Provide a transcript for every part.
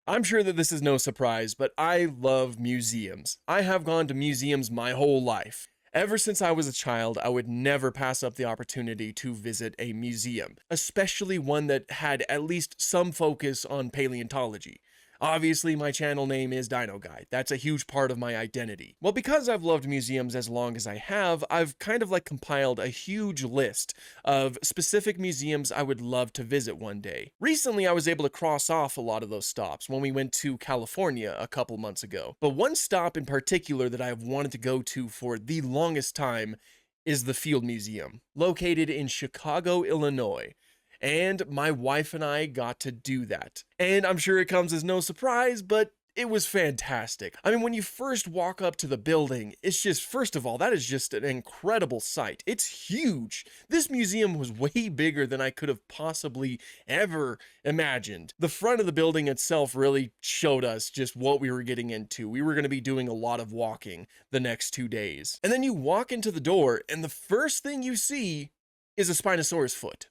I'm sure that this is no surprise, but I love museums. I have gone to museums my whole life. Ever since I was a child, I would never pass up the opportunity to visit a museum, especially one that had at least some focus on paleontology. Obviously, my channel name is Dino Guy. That's a huge part of my identity. Well, because I've loved museums as long as I have, I've kind of like compiled a huge list of specific museums I would love to visit one day. Recently, I was able to cross off a lot of those stops when we went to California a couple months ago. But one stop in particular that I have wanted to go to for the longest time is the Field Museum, located in Chicago, Illinois. And my wife and I got to do that. And I'm sure it comes as no surprise, but it was fantastic. I mean, when you first walk up to the building, it's just, first of all, that is just an incredible sight. It's huge. This museum was way bigger than I could have possibly ever imagined. The front of the building itself really showed us just what we were getting into. We were going to be doing a lot of walking the next 2 days. And then you walk into the door, and the first thing you see is a Spinosaurus foot.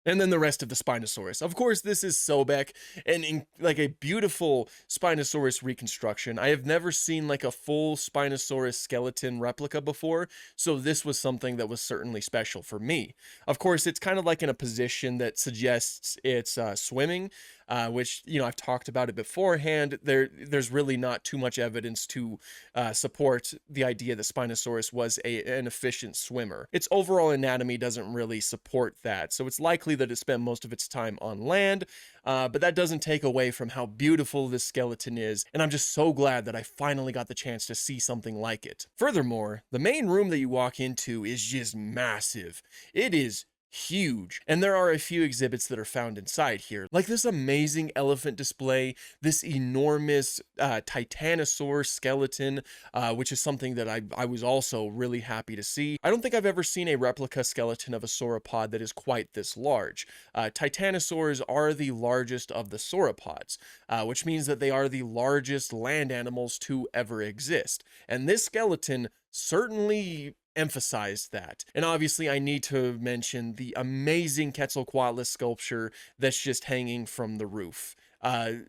And then the rest of the Spinosaurus. Of course, this is Sobek, and like a beautiful Spinosaurus reconstruction. I have never seen like a full Spinosaurus skeleton replica before, so this was something that was certainly special for me. Of course, it's kind of like in a position that suggests it's swimming, which, you know, I've talked about it beforehand. There's really not too much evidence to support the idea that Spinosaurus was an efficient swimmer. Its overall anatomy doesn't really support that, so it's likely that it spent most of its time on land, but that doesn't take away from how beautiful this skeleton is, and I'm just so glad that I finally got the chance to see something like it. Furthermore, the main room that you walk into is just massive. It is huge, and there are a few exhibits that are found inside here, like this amazing elephant display, this enormous titanosaur skeleton, which is something that I was also really happy to see. I don't think I've ever seen a replica skeleton of a sauropod that is quite this large. Titanosaurs are the largest of the sauropods, which means that they are the largest land animals to ever exist, and this skeleton certainly emphasized that. And obviously I need to mention the amazing Quetzalcoatlus sculpture that's just hanging from the roof.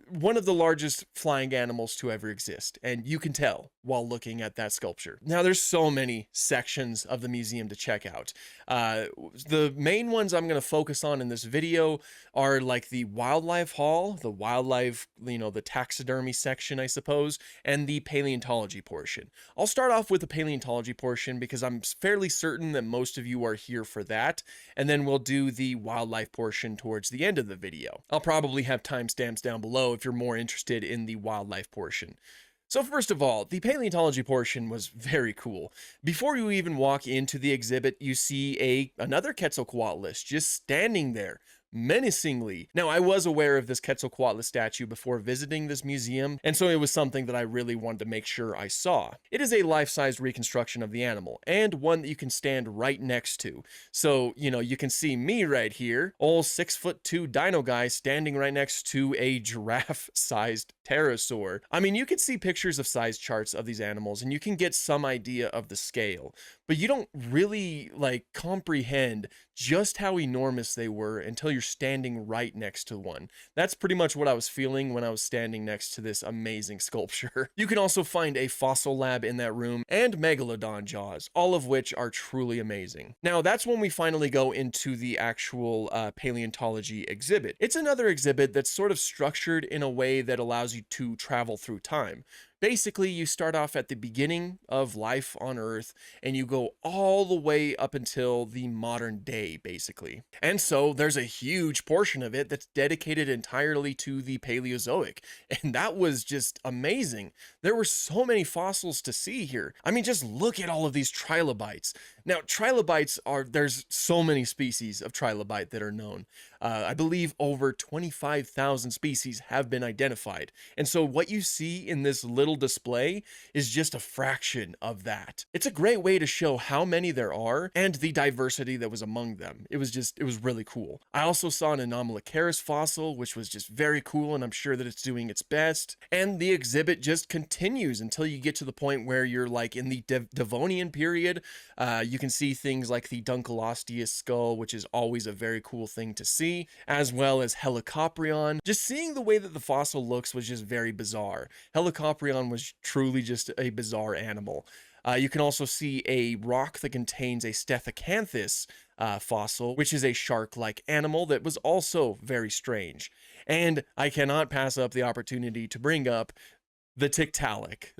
One of the largest flying animals to ever exist, and you can tell while looking at that sculpture. Now, there's so many sections of the museum to check out. The main ones I'm going to focus on in this video are like the wildlife hall, the wildlife, you know, the taxidermy section, I suppose, and the paleontology portion. I'll start off with the paleontology portion because I'm fairly certain that most of you are here for that, and then we'll do the wildlife portion towards the end of the video. I'll probably have timestamps down below if you're more interested in the wildlife portion. So first of all, the paleontology portion was very cool. Before you even walk into the exhibit, you see another Quetzalcoatlus just standing there, menacingly. Now, I was aware of this Quetzalcoatlus statue before visiting this museum, and so it was something that I really wanted to make sure I saw. It is a life-size reconstruction of the animal, and one that you can stand right next to. So, you know, you can see me right here, old 6'2" Dino Guy standing right next to a giraffe-sized pterosaur. I mean, you can see pictures of size charts of these animals, and you can get some idea of the scale, but you don't really, like, comprehend just how enormous they were until you're standing right next to one. That's pretty much what I was feeling when I was standing next to this amazing sculpture. You can also find a fossil lab in that room and megalodon jaws, all of which are truly amazing. Now, that's when we finally go into the actual paleontology exhibit. It's another exhibit that's sort of structured in a way that allows you to travel through time. Basically, you start off at the beginning of life on Earth, and you go all the way up until the modern day, basically. And so there's a huge portion of it that's dedicated entirely to the Paleozoic, and that was just amazing. There were so many fossils to see here. I mean, just look at all of these trilobites. Now, trilobites there's so many species of trilobite that are known. I believe over 25,000 species have been identified. And so what you see in this little display is just a fraction of that. It's a great way to show how many there are and the diversity that was among them. It was really cool. I also saw an Anomalocaris fossil, which was just very cool, and I'm sure that it's doing its best. And the exhibit just continues until you get to the point where you're like in the Devonian period. You can see things like the Dunkleosteus skull, which is always a very cool thing to see. movie, as well as Helicoprion. Just seeing the way that the fossil looks was just very bizarre. Helicoprion was truly just a bizarre animal. You can also see a rock that contains a Stethecanthus fossil, which is a shark-like animal that was also very strange. And I cannot pass up the opportunity to bring up the Tiktaalik.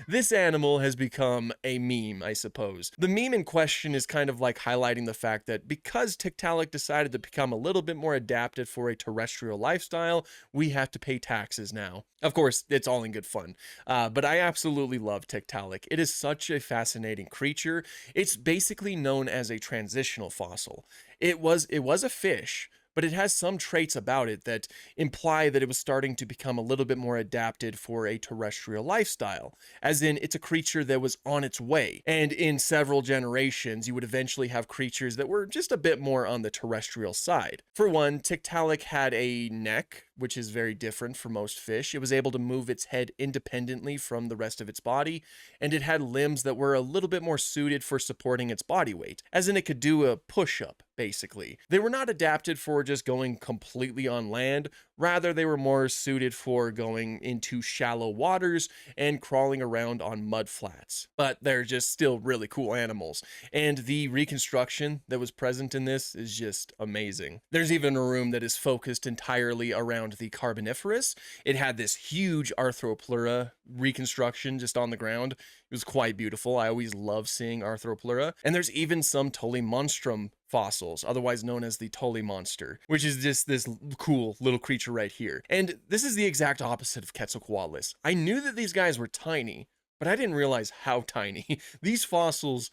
This animal has become a meme, I suppose. The meme in question is kind of like highlighting the fact that because Tiktaalik decided to become a little bit more adapted for a terrestrial lifestyle, we have to pay taxes now. Of course, it's all in good fun, but I absolutely love Tiktaalik. It is such a fascinating creature. It's basically known as a transitional fossil. It was a fish, but it has some traits about it that imply that it was starting to become a little bit more adapted for a terrestrial lifestyle, as in it's a creature that was on its way. And in several generations, you would eventually have creatures that were just a bit more on the terrestrial side. For one, Tiktaalik had a neck, which is very different from most fish. It was able to move its head independently from the rest of its body, and it had limbs that were a little bit more suited for supporting its body weight, as in it could do a push-up, basically. They were not adapted for just going completely on land, rather they were more suited for going into shallow waters and crawling around on mud flats. But they're just still really cool animals, and the reconstruction that was present in this is just amazing. There's even a room that is focused entirely around the Carboniferous. It had this huge Arthropleura reconstruction just on the ground. It was quite beautiful. I always love seeing Arthropleura. And there's even some Monstrum fossils, otherwise known as the Tully monster, which is just this cool little creature right here. And this is the exact opposite of Quetzalcoatlus. I knew that these guys were tiny, but I didn't realize how tiny. These fossils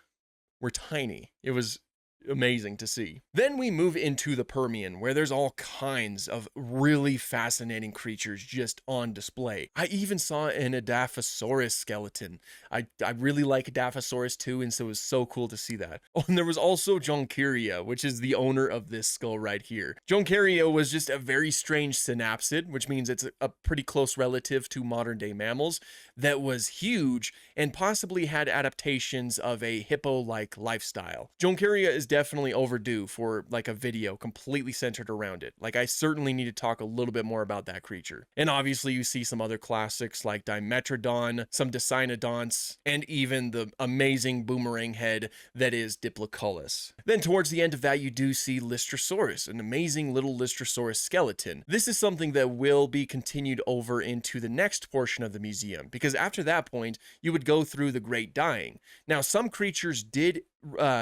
were tiny. It was amazing to see. Then we move into the Permian, where there's all kinds of really fascinating creatures just on display. I even saw an Edaphosaurus skeleton. I really like Edaphosaurus too, and so it was so cool to see that. Oh, and there was also Jonqueria, which is the owner of this skull right here. Jonqueria was just a very strange synapsid, which means it's a pretty close relative to modern day mammals, that was huge and possibly had adaptations of a hippo-like lifestyle. Jonqueria is definitely overdue for like a video completely centered around it. Like, I certainly need to talk a little bit more about that creature. And obviously you see some other classics like Dimetrodon, some Dicynodonts, and even the amazing boomerang head that is Diploculus. Then towards the end of that, you do see Lystrosaurus, an amazing little Lystrosaurus skeleton. This is something that will be continued over into the next portion of the museum, because after that point, you would go through the Great Dying. Now, some creatures did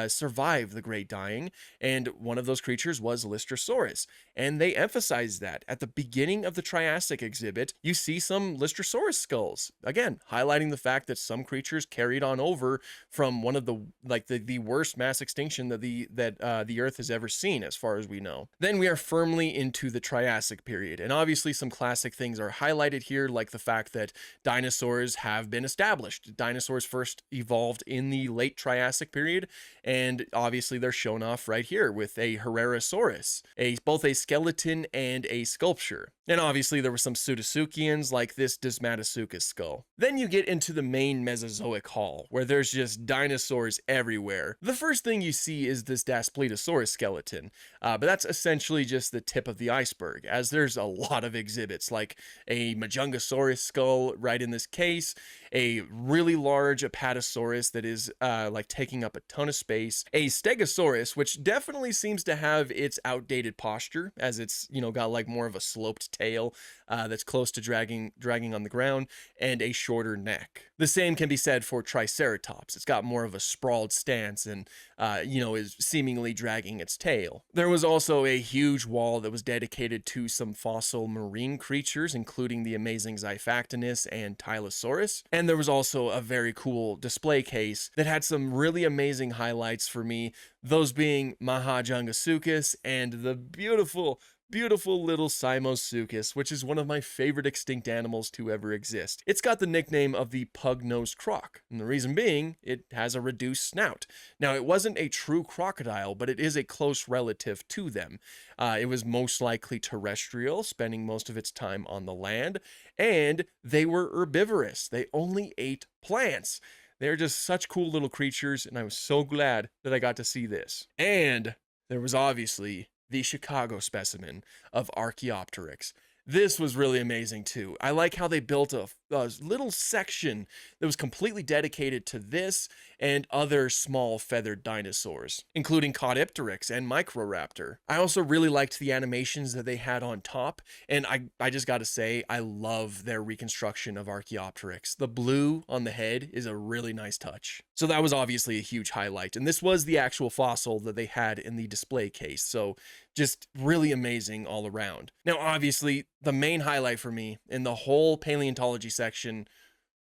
survive the Great Dying, and one of those creatures was Lystrosaurus, and they emphasized that. At the beginning of the Triassic exhibit, you see some Lystrosaurus skulls, again highlighting the fact that some creatures carried on over from one of the worst mass extinction that the Earth has ever seen, as far as we know. Then we are firmly into the Triassic period, and obviously some classic things are highlighted here, like the fact that dinosaurs have been established. Dinosaurs first evolved in the late Triassic period, and obviously they're shown off right here with a Herrerasaurus, both a skeleton and a sculpture. And obviously there were some Pseudotsuchians like this Desmatosuchus skull. Then you get into the main Mesozoic hall, where there's just dinosaurs everywhere. The first thing you see is this Daspletosaurus skeleton, but that's essentially just the tip of the iceberg, as there's a lot of exhibits, like a Majungasaurus skull right in this case, a really large Apatosaurus that is like taking up a ton of space, a Stegosaurus, which definitely seems to have its outdated posture, as it's, got like more of a sloped tail that's close to dragging on the ground, and a shorter neck. The same can be said for Triceratops. It's got more of a sprawled stance and, is seemingly dragging its tail. There was also a huge wall that was dedicated to some fossil marine creatures, including the amazing Xiphactinus and Tylosaurus. And there was also a very cool display case that had some really amazing highlights for me, those being Mahajungasuchus and the beautiful little Simosuchus, which is one of my favorite extinct animals to ever exist. It's got the nickname of the pug-nosed croc, and the reason being, it has a reduced snout. Now, it wasn't a true crocodile, but it is a close relative to them. It was most likely terrestrial, spending most of its time on the land, and they were herbivorous. They only ate plants. They're just such cool little creatures, and I was so glad that I got to see this. And there was obviously the Chicago specimen of Archaeopteryx. This was really amazing too. I like how they built a little section that was completely dedicated to this and other small feathered dinosaurs, including Caudipteryx and Microraptor. I also really liked the animations that they had on top, and I just gotta say, I love their reconstruction of Archaeopteryx. The blue on the head is a really nice touch. So that was obviously a huge highlight, and this was the actual fossil that they had in the display case, so just really amazing all around. Now, obviously, the main highlight for me in the whole paleontology section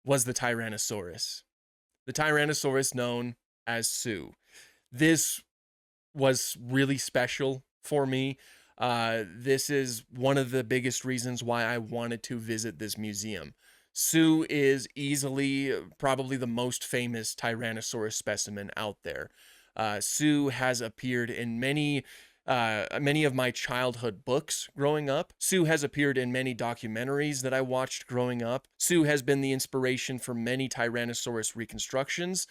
was the Tyrannosaurus. The Tyrannosaurus known as Sue. This was really special for me. This is one of the biggest reasons why I wanted to visit this museum. Sue is easily probably the most famous Tyrannosaurus specimen out there. Sue has appeared in many of my childhood books growing up. Sue has appeared in many documentaries that I watched growing up. Sue has been the inspiration for many Tyrannosaurus reconstructions.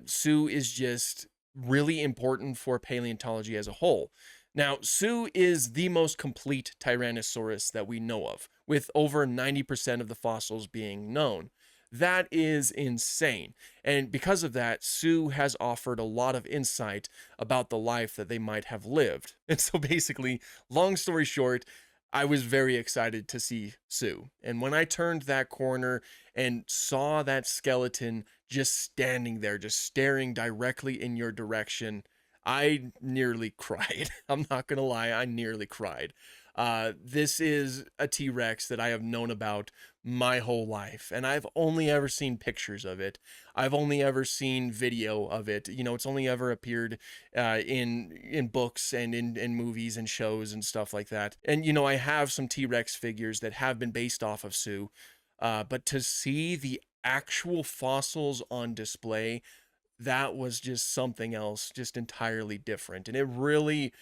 Sue is just really important for paleontology as a whole. Now, Sue is the most complete Tyrannosaurus that we know of, with over 90% of the fossils being known. That is insane. And because of that, Sue has offered a lot of insight about the life that they might have lived. And so basically, long story short, I was very excited to see Sue. And when I turned that corner and saw that skeleton just standing there, just staring directly in your direction, I nearly cried. I'm not gonna lie, I nearly cried. This is a T-Rex that I have known about my whole life, and I've only ever seen pictures of it. I've only ever seen video of it. You know, it's only ever appeared in books and in movies and shows and stuff like that. And you know, I have some T-Rex figures that have been based off of Sue, but to see the actual fossils on display, that was just something else, just entirely different. And it really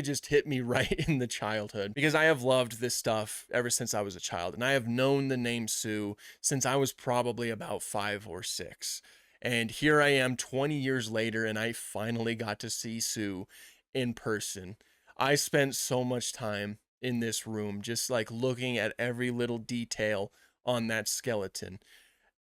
just hit me right in the childhood, because I have loved this stuff ever since I was a child, and I have known the name Sue since I was probably about 5 or 6. And here I am 20 years later, and I finally got to see Sue in person. I spent so much time in this room just like looking at every little detail on that skeleton.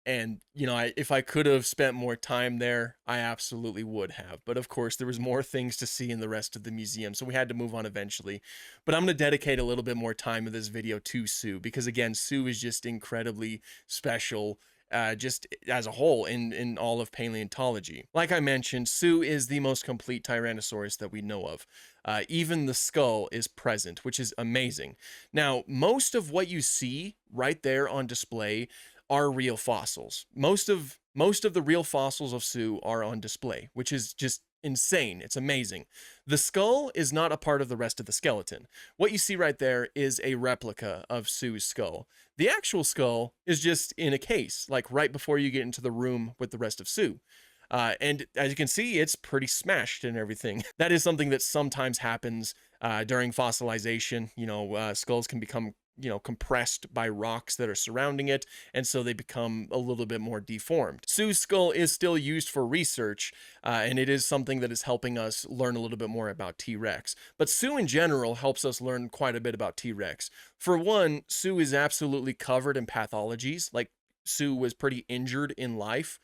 And, you know, if I could have spent more time there, I absolutely would have. But of course, there was more things to see in the rest of the museum, so we had to move on eventually. But I'm going to dedicate a little bit more time in this video to Sue, because again, Sue is just incredibly special, just as a whole in all of paleontology. Like I mentioned, Sue is the most complete Tyrannosaurus that we know of. Even the skull is present, which is amazing. Now, most of what you see right there on display are real fossils. Most of the real fossils of Sue are on display, which is just insane. It's amazing. The skull is not a part of the rest of the skeleton. What you see right there is a replica of Sue's skull. The actual skull is just in a case, like right before you get into the room with the rest of Sue. And as you can see, it's pretty smashed and everything. That is something that sometimes happens during fossilization. You know, skulls can become, you know, compressed by rocks that are surrounding it, and so they become a little bit more deformed. Sue's skull is still used for research, and it is something that is helping us learn a little bit more about T-Rex. But Sue in general helps us learn quite a bit about T-Rex. For one, Sue is absolutely covered in pathologies, like Sue was pretty injured in life,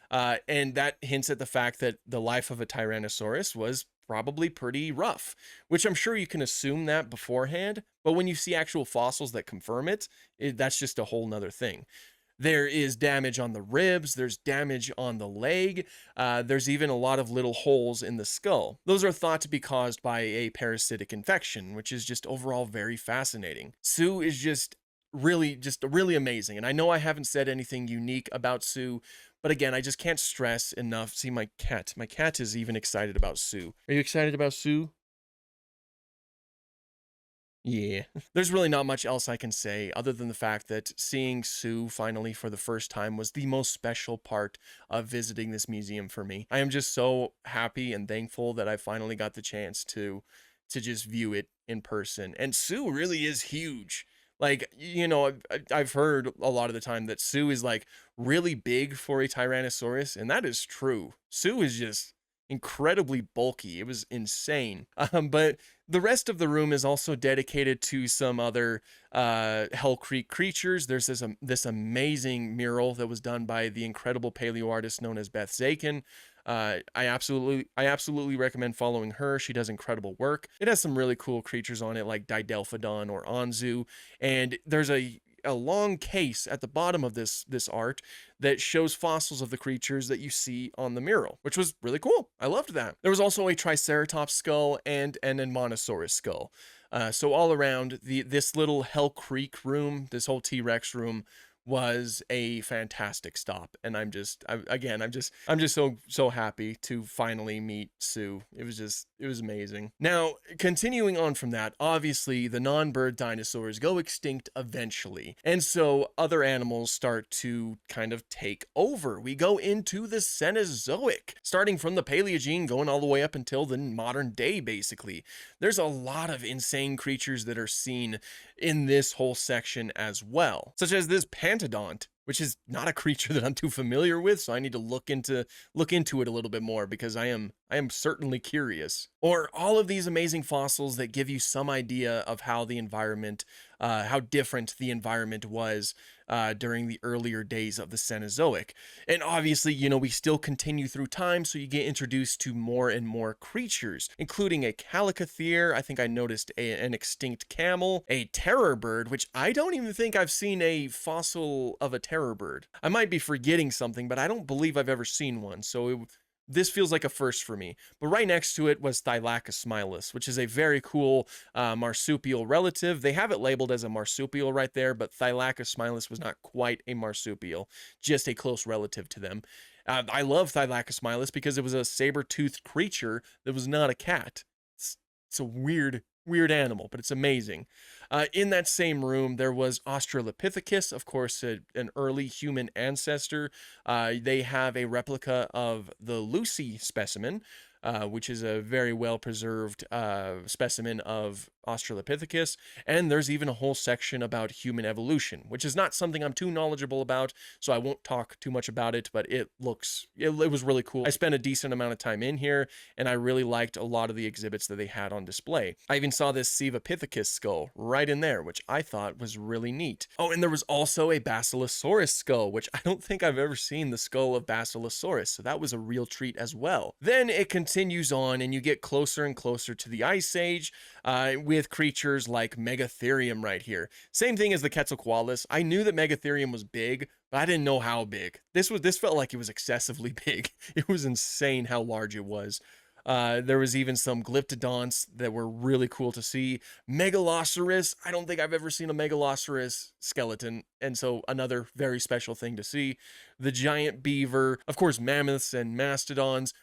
and that hints at the fact that the life of a Tyrannosaurus was probably pretty rough, which I'm sure you can assume that beforehand, but when you see actual fossils that confirm it, that's just a whole nother thing. There is damage on the ribs, there's damage on the leg, there's even a lot of little holes in the skull. Those are thought to be caused by a parasitic infection, which is just overall very fascinating. Sue is just really amazing, and I know I haven't said anything unique about Sue, but again, I just can't stress enough. See, my cat is even excited about Sue. Are you excited about Sue? Yeah. There's really not much else I can say other than the fact that seeing Sue finally for the first time was the most special part of visiting this museum for me. I am just so happy and thankful that I finally got the chance to just view it in person. And Sue really is huge. Like, you know, I've heard a lot of the time that Sue is like really big for a Tyrannosaurus, and that is true. Sue is just incredibly bulky. It was insane. But the rest of the room is also dedicated to some other Hell Creek creatures. There's this amazing mural that was done by the incredible paleo artist known as Beth Zakin. I absolutely recommend following her. She does incredible work. It has some really cool creatures on it, like Didelphodon or Anzu, and there's a long case at the bottom of this art that shows fossils of the creatures that you see on the mural, which was really cool. I loved that. There was also a Triceratops skull and an Monosaurus skull. So all around, this little Hell Creek room, this whole T-Rex room, was a fantastic stop, and I'm just so happy to finally meet Sue. It was amazing. Now, continuing on from that, obviously the non-bird dinosaurs go extinct eventually, and so other animals start to kind of take over. We go into the Cenozoic, starting from the Paleogene, going all the way up until the modern day, basically. There's a lot of insane creatures that are seen in this whole section as well, such as this Pantodont, which is not a creature that I'm too familiar with, so I need to look into it a little bit more, because I am certainly curious. Or all of these amazing fossils that give you some idea of how the environment, how different the environment was during the earlier days of the Cenozoic. And obviously, you know, we still continue through time, so you get introduced to more and more creatures, including a Calicotherium. I think I noticed an extinct camel, a terror bird, which I don't even think I've seen a fossil of a terror bird. I might be forgetting something, but I don't believe I've ever seen one, so this feels like a first for me. But right next to it was Thylacophilus, which is a very cool marsupial relative. They have it labeled as a marsupial right there, but Thylacophilus was not quite a marsupial, just a close relative to them. I love Thylacophilus because it was a saber-toothed creature that was not a cat. It's a weird animal, but it's amazing. In that same room, there was Australopithecus, of course, an early human ancestor. They have a replica of the Lucy specimen, which is a very well-preserved specimen of Australopithecus, and there's even a whole section about human evolution, which is not something I'm too knowledgeable about, so I won't talk too much about it, but it was really cool. I spent a decent amount of time in here, and I really liked a lot of the exhibits that they had on display. I even saw this Cevapithecus skull right in there, which I thought was really neat. Oh, and there was also a Basilosaurus skull, which I don't think I've ever seen the skull of Basilosaurus, so that was a real treat as well. Then it continues on, and you get closer and closer to the Ice Age, with creatures like Megatherium right here. Same thing as the Quetzalcoatlus. I knew that Megatherium was big, but I didn't know how big. This felt like it was excessively big. It was insane how large it was. There was even some Glyptodonts that were really cool to see. Megaloceros, I don't think I've ever seen a Megaloceros skeleton, and so another very special thing to see. The giant beaver, of course, mammoths and mastodons,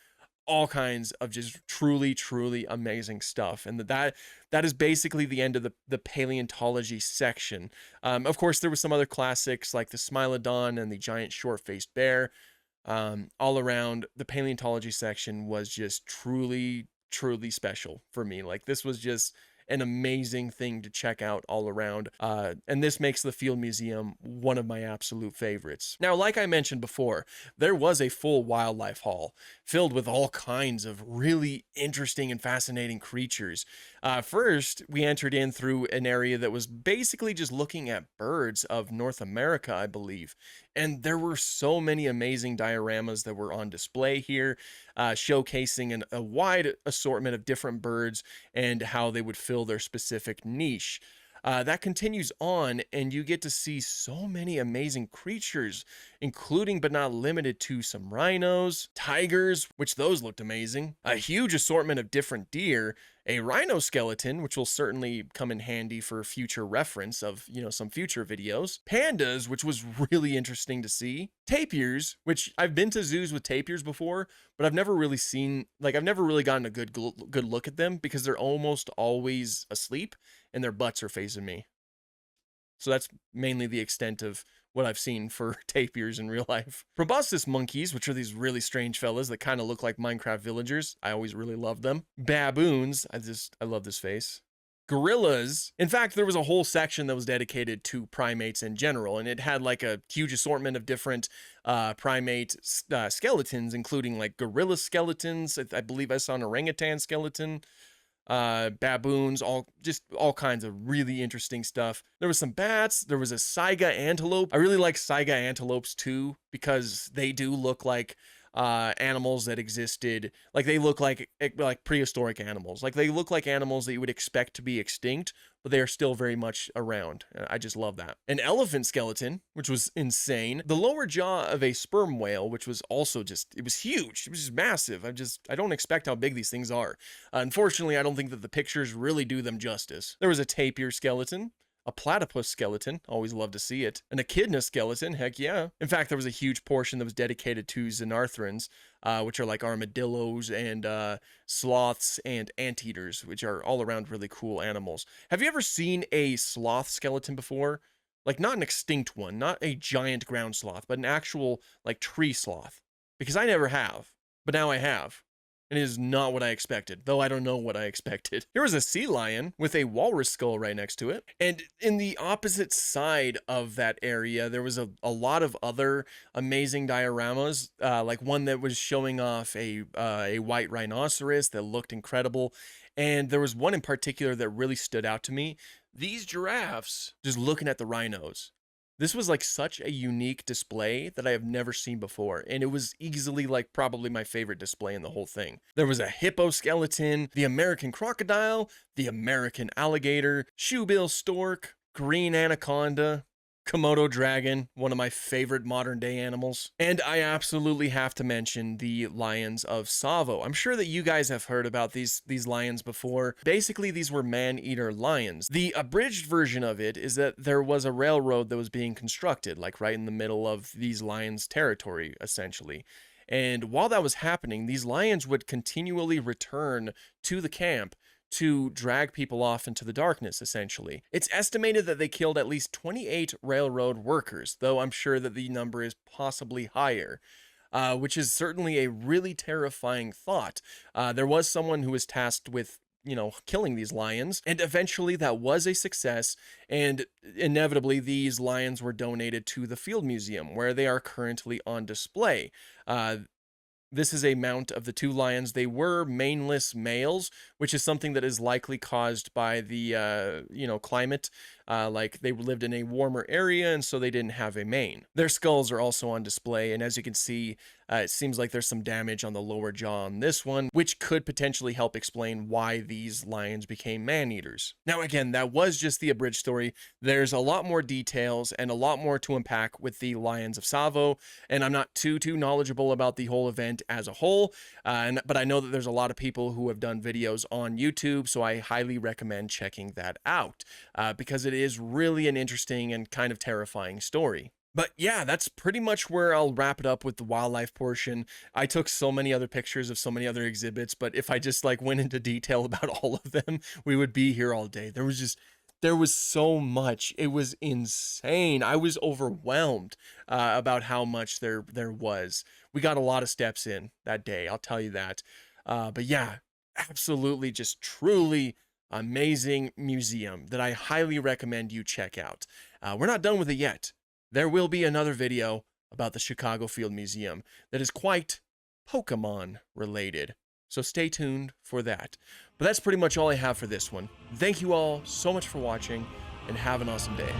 all kinds of just truly amazing stuff. And that is basically the end of the paleontology section. Of course, there were some other classics like the Smilodon and the giant short-faced bear. All around, the paleontology section was just truly special for me. Like, this was just an amazing thing to check out all around. And this makes the Field Museum one of my absolute favorites. Now, like I mentioned before, there was a full wildlife hall filled with all kinds of really interesting and fascinating creatures. First, we entered in through an area that was basically just looking at birds of North America, I believe. And there were so many amazing dioramas that were on display here, showcasing a wide assortment of different birds and how they would fill their specific niche. That continues on, and you get to see so many amazing creatures, including but not limited to some rhinos, tigers, which those looked amazing, a huge assortment of different deer, a rhino skeleton, which will certainly come in handy for future reference of, you know, some future videos, pandas, which was really interesting to see, tapirs, which I've been to zoos with tapirs before, but I've never really seen, like, I've never really gotten a good look at them because they're almost always asleep and their butts are facing me. So that's mainly the extent of what I've seen for tapirs in real life. Proboscis monkeys, which are these really strange fellas that kind of look like Minecraft villagers. I always really loved them. Baboons. I love this face. gorillas. In fact, there was a whole section that was dedicated to primates in general, and it had like a huge assortment of different primate skeletons, including like gorilla skeletons. I believe I saw an orangutan skeleton, baboons, all kinds of really interesting stuff. There was some bats. There was a saiga antelope. I really like saiga antelopes too, because they do look like animals that existed. Like they look like prehistoric animals. Like they look like animals that you would expect to be extinct, but they are still very much around. I just love that. An elephant skeleton, which was insane. The lower jaw of a sperm whale, which was also it was huge. It was just massive. I don't expect how big these things are. Unfortunately, I don't think that the pictures really do them justice. There was a tapir skeleton. A platypus skeleton, always love to see it. An echidna skeleton, heck yeah. In fact, there was a huge portion that was dedicated to xenarthrans, which are like armadillos and sloths and anteaters, which are all around really cool animals. Have you ever seen a sloth skeleton before? Like not an extinct one, not a giant ground sloth, but an actual like tree sloth. Because I never have, but now I have. And it is not what I expected, though I don't know what I expected. Here was a sea lion with a walrus skull right next to it. And in the opposite side of that area, there was a lot of other amazing dioramas, like one that was showing off a white rhinoceros that looked incredible. And there was one in particular that really stood out to me. These giraffes, just looking at the rhinos. This was like such a unique display that I have never seen before, and it was easily like probably my favorite display in the whole thing. There was a hippo skeleton, the American crocodile, the American alligator, shoebill stork, green anaconda, Komodo dragon, one of my favorite modern day animals. And I absolutely have to mention the lions of Tsavo. I'm sure that you guys have heard about these lions before. Basically, these were man-eater lions. The abridged version of it is that there was a railroad that was being constructed, like right in the middle of these lions' territory, essentially. And while that was happening, these lions would continually return to the camp to drag people off into the darkness, essentially. It's estimated that they killed at least 28 railroad workers, though I'm sure that the number is possibly higher, which is certainly a really terrifying thought. There was someone who was tasked with, killing these lions, and eventually that was a success, and inevitably these lions were donated to the Field Museum, where they are currently on display. This is a mount of the two lions. They were maneless males, which is something that is likely caused by the, climate. Like they lived in a warmer area, and so they didn't have a mane. Their skulls are also on display, and as you can see, it seems like there's some damage on the lower jaw on this one, which could potentially help explain why these lions became man-eaters. Now, again, that was just the abridged story. There's a lot more details and a lot more to unpack with the lions of Tsavo, and I'm not too knowledgeable about the whole event as a whole, but I know that there's a lot of people who have done videos on YouTube, so I highly recommend checking that out, because it is really an interesting and kind of terrifying story. But yeah, that's pretty much where I'll wrap it up with the wildlife portion. I took so many other pictures of so many other exhibits, but if I just like went into detail about all of them, we would be here all day. There was so much. It was insane. I was overwhelmed about how much there was. We got a lot of steps in that day, I'll tell you that. But yeah, absolutely just truly amazing museum that I highly recommend you check out. We're not done with it yet. There will be another video about the Chicago Field Museum that is quite Pokemon related. So stay tuned for that. But that's pretty much all I have for this one. Thank you all so much for watching, and have an awesome day.